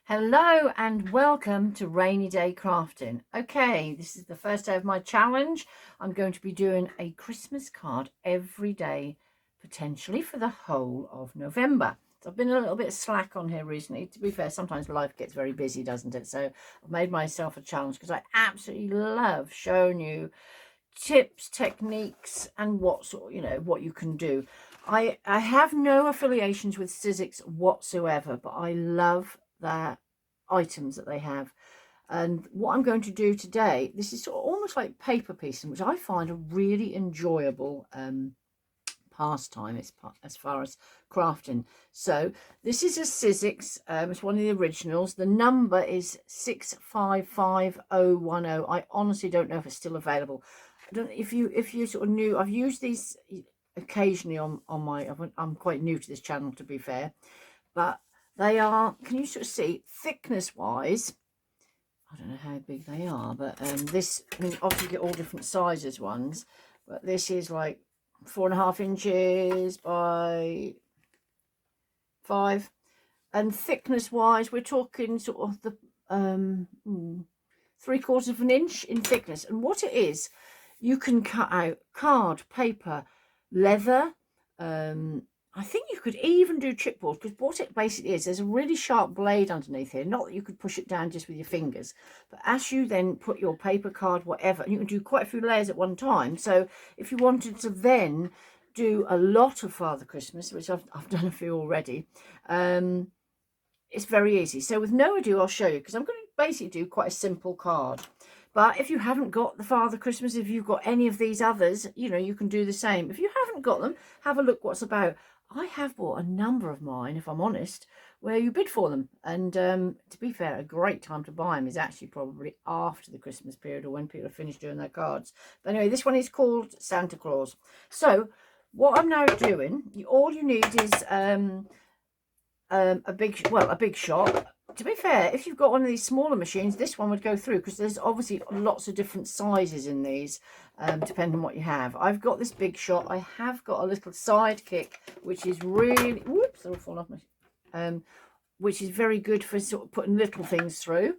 Hello and welcome to Rainy Day Crafting. Okay, this is the first day of my challenge. I'm going to be doing a Christmas card every day, potentially for the whole of November. So I've been a little bit slack on here recently. To be fair, sometimes life gets very busy, doesn't it? So I've made myself a challenge because I absolutely love showing you tips, techniques, and what you can do. I have no affiliations with sizzex whatsoever, but I love their items that they have. And what I'm going to do today, this is sort of almost like paper piecing, which I find a really enjoyable pastime as far as crafting. So this is a sizzex. It's one of the originals. The number is 655010. I honestly don't know if it's still available. I don't if you sort of knew. I've used these occasionally on my. I'm quite new to this channel, to be fair, but they are, can you sort of see, thickness wise, I don't know how big they are, but this, I mean, obviously you get all different sizes ones, but this is like 4.5 inches by 5, and thickness wise we're talking sort of the 3/4 of an inch in thickness. And what it is, you can cut out card, paper, leather, I think you could even do chipboard, because what it basically is, there's a really sharp blade underneath here. Not that you could push it down just with your fingers, but as you then put your paper, card, whatever, and you can do quite a few layers at one time. So if you wanted to then do a lot of Father Christmas, which I've done a few already, it's very easy. So with no ado, I'll show you, because I'm going to basically do quite a simple card. But if you haven't got the Father Christmas, if you've got any of these others, you can do the same. If you haven't got them, have a look what's about. I have bought a number of mine, if I'm honest, where you bid for them. And to be fair, a great time to buy them is actually probably after the Christmas period, or when people have finished doing their cards. But anyway, this one is called Santa Claus. So what I'm now doing, all you need is a big shot. To be fair, if you've got one of these smaller machines, this one would go through, because there's obviously lots of different sizes in these, depending on what you have. I've got this big shot. I have got a little sidekick, which is really, whoops, they're all falling off my, which is very good for sort of putting little things through.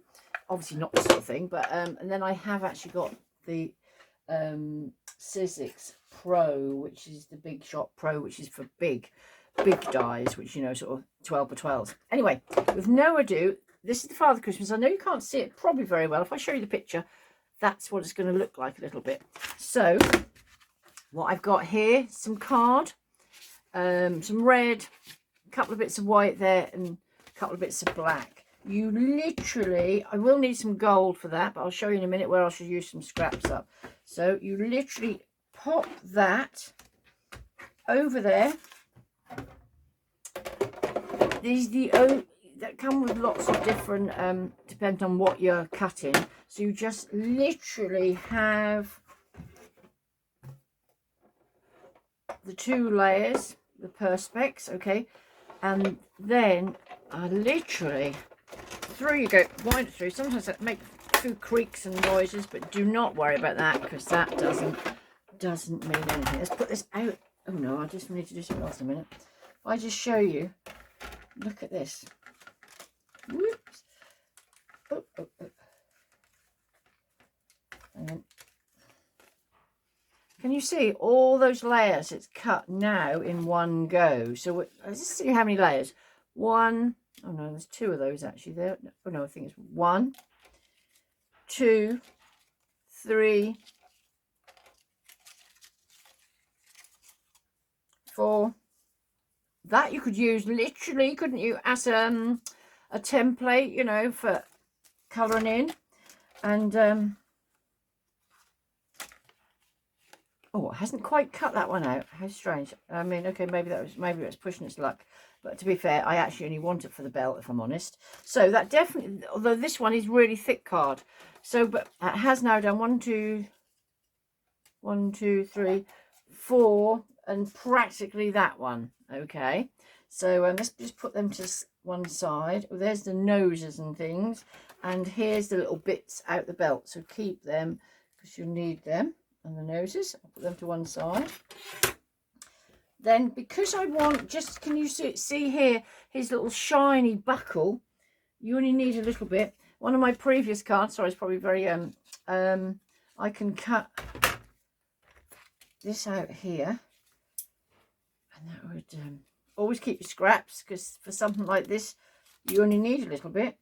Obviously not this sort of thing, but and then I have actually got the sizzex Pro, which is the Big Shot Pro, which is for big dies, which sort of 12 by 12s. Anyway, with no ado, this is the Father Christmas. I know you can't see it probably very well. If I show you the picture, that's what it's going to look like a little bit. So what I've got here, some card, some red, a couple of bits of white there, and a couple of bits of black. You literally, I will need some gold for that, but I'll show you in a minute where I should use some scraps up. So you literally pop that over there. These that come with lots of different, depend on what you're cutting. So you just literally have the 2 layers, the perspex, okay, and then I literally through you go, wind it through. Sometimes that make a few creaks and noises, but do not worry about that, because that doesn't mean anything. Let's put this out. Oh no, I just need to do something else in a minute. If I just show you, look at this. Whoops. Oh. Hang on. Can you see all those layers? It's cut now in one go. So let's just see how many layers. 1. Oh no, there's 2 of those actually there. Oh no, I think it's 1, 2, 3, 4. That you could use literally, couldn't you, as a template, for colouring in. And oh, it hasn't quite cut that one out. How strange. I mean, okay, maybe it was pushing its luck. But to be fair, I actually only want it for the belt, if I'm honest. So that definitely, although this one is really thick card. So, but it has now done 1, 2, 3, 4, and practically that one. Okay, so let's just put them to one side. Oh, there's the noses and things, and here's the little bits out the belt, so keep them because you'll need them. And the noses, I'll put them to one side. Then, because I want, just, can you see here his little shiny buckle? you only need a little bit. One of my previous cards, sorry, it's probably very, I can cut this out here, and that would always keep your scraps, because for something like this you only need a little bit.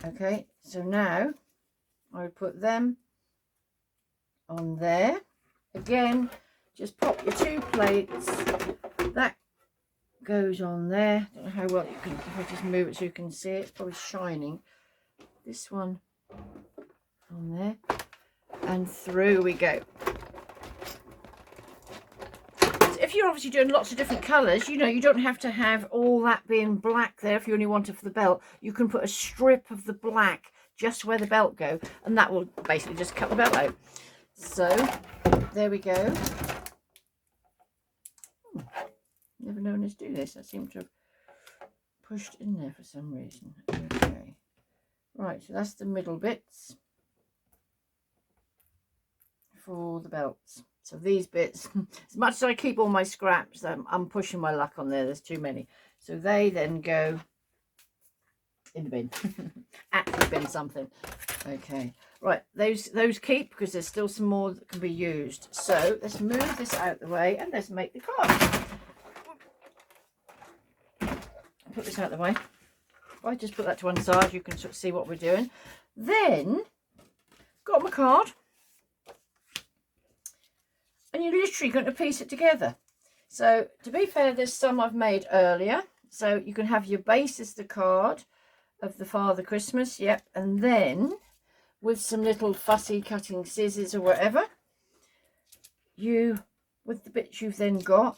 Okay, so now I would put them on there. Again, just pop your 2 plates. That goes on there. Don't know how well you can, if I just move it so you can see it, it's probably shining. This one on there, and through we go. So if you're obviously doing lots of different colours, you know, you don't have to have all that being black there. If you only want it for the belt, you can put a strip of the black just where the belt go, and that will basically just cut the belt out. So there we go. Never known us do this. I seem to have pushed in there for some reason. Okay, right, so that's the middle bits for the belts. So these bits, as much as I keep all my scraps, I'm pushing my luck on there. There's too many. So they then go in the bin. Actually bin something. Okay, right, those keep, because there's still some more that can be used. So let's move this out of the way and let's make the card. Put this out of the way. If I just put that to one side, you can sort of see what we're doing. Then got my card, and you're literally going to piece it together. So to be fair, there's some I've made earlier, so you can have your base as the card of the Father Christmas, yep, and then with some little fussy cutting scissors or whatever, you, with the bits you've then got,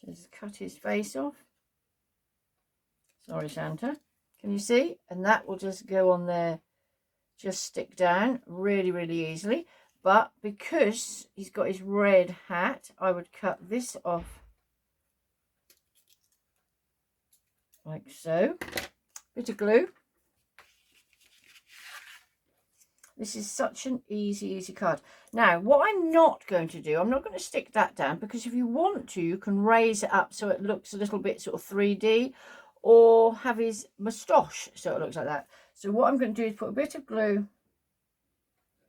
just cut his face off. Sorry, Santa. Can you see? And that will just go on there, just stick down really, really easily. But because he's got his red hat, I would cut this off like so. Bit of glue. This is such an easy card. Now, what I'm not going to do, I'm not going to stick that down, because if you want to, you can raise it up so it looks a little bit sort of 3D, or have his moustache so it looks like that. So what I'm going to do is put a bit of glue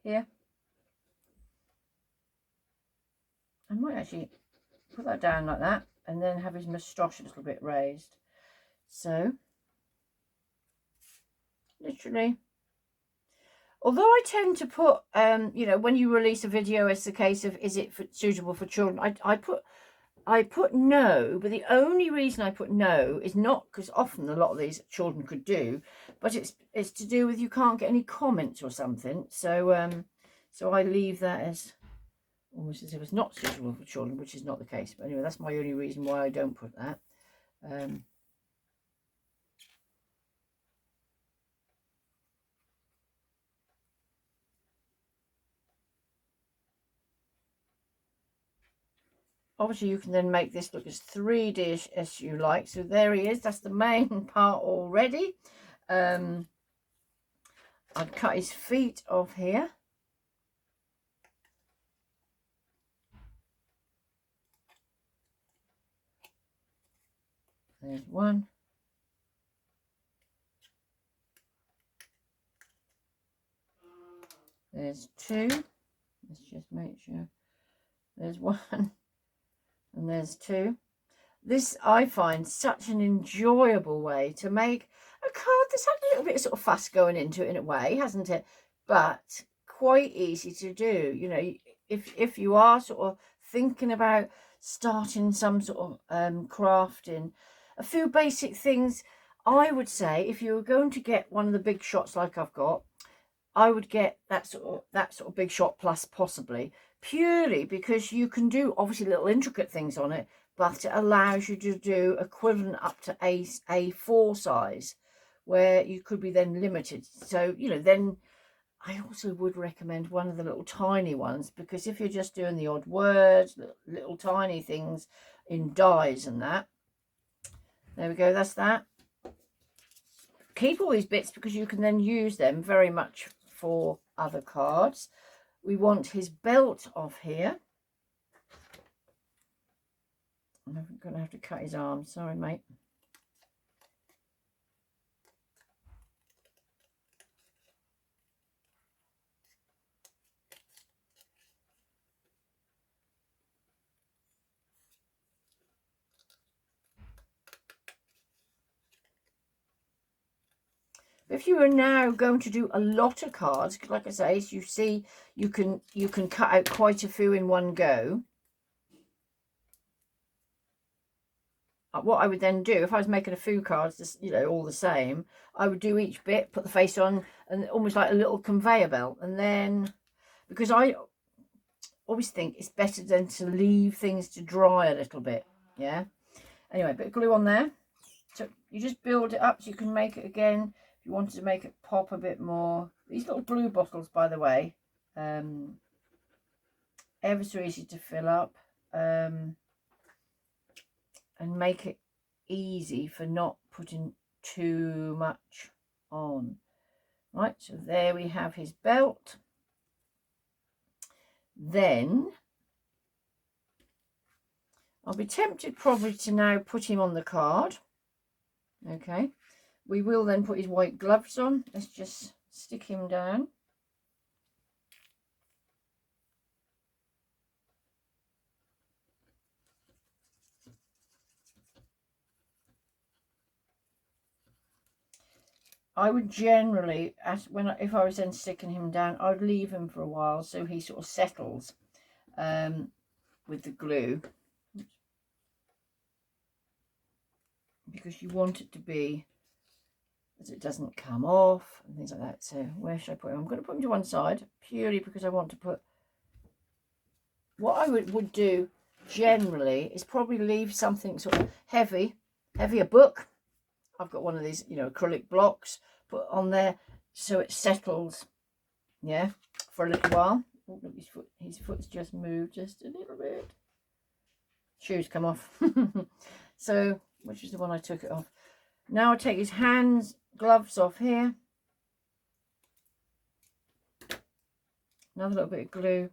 here. I might actually put that down like that, and then have his moustache a little bit raised. So, literally. Although I tend to put, you know, when you release a video, it's a case of, is it suitable for children? I put no, but the only reason I put no is not because often a lot of these children could do, but it's to do with you can't get any comments or something. So so I leave that as almost as if it's not suitable for children, which is not the case. But anyway, that's my only reason why I don't put that. Obviously, you can then make this look as 3D as you like. So there he is. That's the main part already. I'd cut his feet off here. There's one. There's two. Let's just make sure. There's one. And there's two. This I find such an enjoyable way to make a card that's had a little bit of sort of fuss going into it in a way, hasn't it? But quite easy to do. You know, if you are sort of thinking about starting some sort of crafting, a few basic things, I would say if you were going to get one of the big shots like I've got, I would get that sort of big shot plus possibly, purely because you can do obviously little intricate things on it, but it allows you to do equivalent up to A4 size, where you could be then limited. So, you know, then I also would recommend one of the little tiny ones, because if you're just doing the odd words, little tiny things in dies and that. There we go, that's that. Keep all these bits because you can then use them very much for other cards. We want his belt off here. I'm going to have to cut his arm. Sorry, mate. If you are now going to do a lot of cards, like I say, as you see, you can cut out quite a few in one go. What I would then do, if I was making a few cards, you know, all the same, I would do each bit, put the face on, and almost like a little conveyor belt. And then, because I always think it's better than to leave things to dry a little bit. Yeah. Anyway, a bit of glue on there. So you just build it up so you can make it again. If you wanted to make it pop a bit more. These little blue bottles, by the way, ever so easy to fill up. And make it easy for not putting too much on. Right, so there we have his belt. Then I'll be tempted probably to now put him on the card. Okay, we will then put his white gloves on. Let's just stick him down. I would generally, if I was then sticking him down, I would leave him for a while so he sort of settles with the glue, because you want it to be as it doesn't come off and things like that. So where should I put him? I'm going to put him to one side purely because I want to put. What I would do generally is probably leave something sort of heavy, a book. I've got one of these, you know, acrylic blocks, put on there so it settles, yeah, for a little while. Oh, look, his foot's just moved just a little bit. Shoes come off. So, which is the one I took it off. Now I take his gloves off here. Another little bit of glue.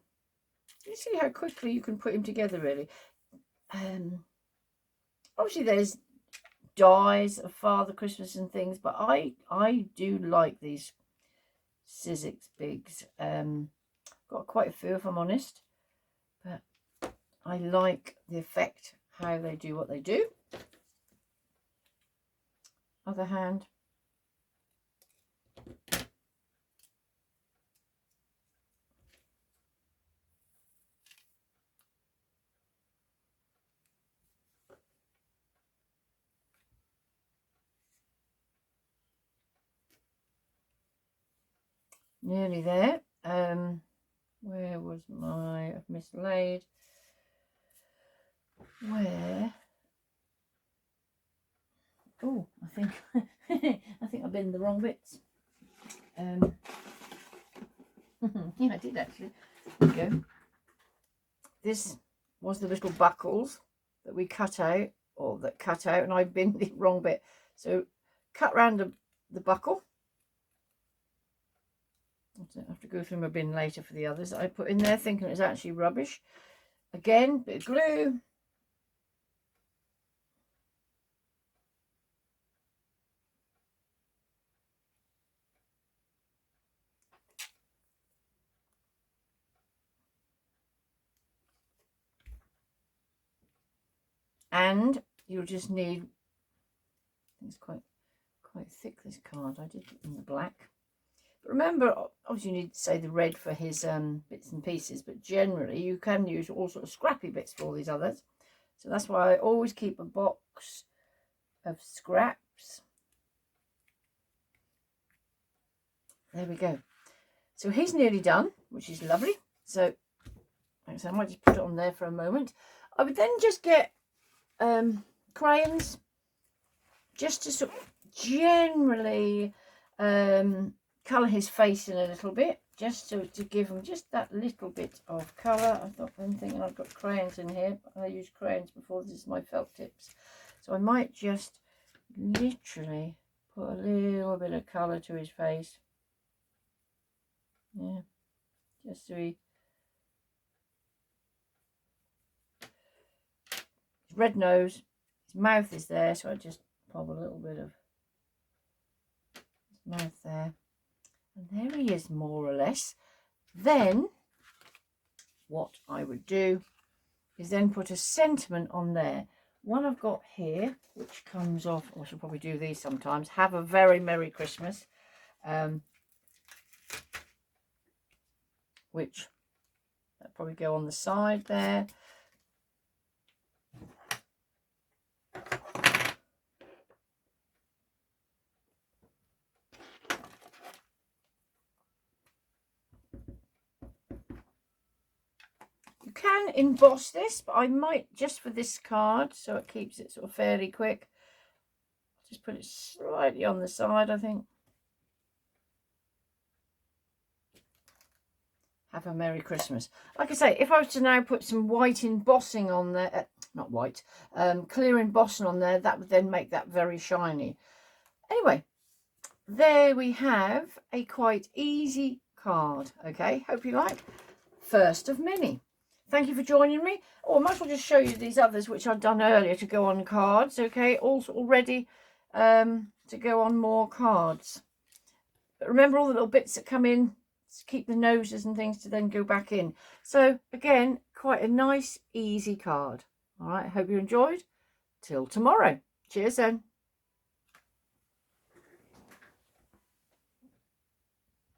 You see how quickly you can put him together, really. Obviously there's dies of Father Christmas and things, but I do like these sizzex bigz. Got quite a few, if I'm honest, but I like the effect, how they do what they do. Other hand. Nearly there. Where was I've mislaid. Where? Oh, I think I think I've been the wrong bits. Yeah, I did actually. There we go. This was the little buckles that we cut out, and I've been the wrong bit. So cut round the buckle. I have to go through my bin later for the others that I put in there, thinking it's actually rubbish. Again, bit of glue. And you'll just need, it's quite thick, this card. I did it in the black. But remember, obviously you need to say the red for his bits and pieces, but generally you can use all sort of scrappy bits for all these others. So that's why I always keep a box of scraps. There we go. So he's nearly done, which is lovely. So like I said, I might just put it on there for a moment. I would then just get crayons, just to sort of generally colour his face in a little bit, just to give him just that little bit of colour. I'm thinking I've got crayons in here, but I used crayons before. This is my felt tips, so I might just literally put a little bit of colour to his face. Yeah, just so he red nose, his mouth is there, so I just pop a little bit of his mouth there. And there he is, more or less. Then what I would do is then put a sentiment on there. One I've got here, which comes off, I should probably do these sometimes. Have a very Merry Christmas. Which that'll probably go on the side there. You can emboss this, but I might, just for this card, so it keeps it sort of fairly quick, just put it slightly on the side, I think. Have a Merry Christmas. Like I say, if I was to now put some white embossing on there, not white, clear embossing on there, that would then make that very shiny. Anyway, there we have a quite easy card. Okay, hope you like. First of many. Thank you for joining me. Oh, I might as well just show you these others which I've done earlier to go on cards. Okay, also already to go on more cards. But remember all the little bits that come in to keep the noses and things to then go back in. So again, quite a nice, easy card. All right, hope you enjoyed. Till tomorrow. Cheers then.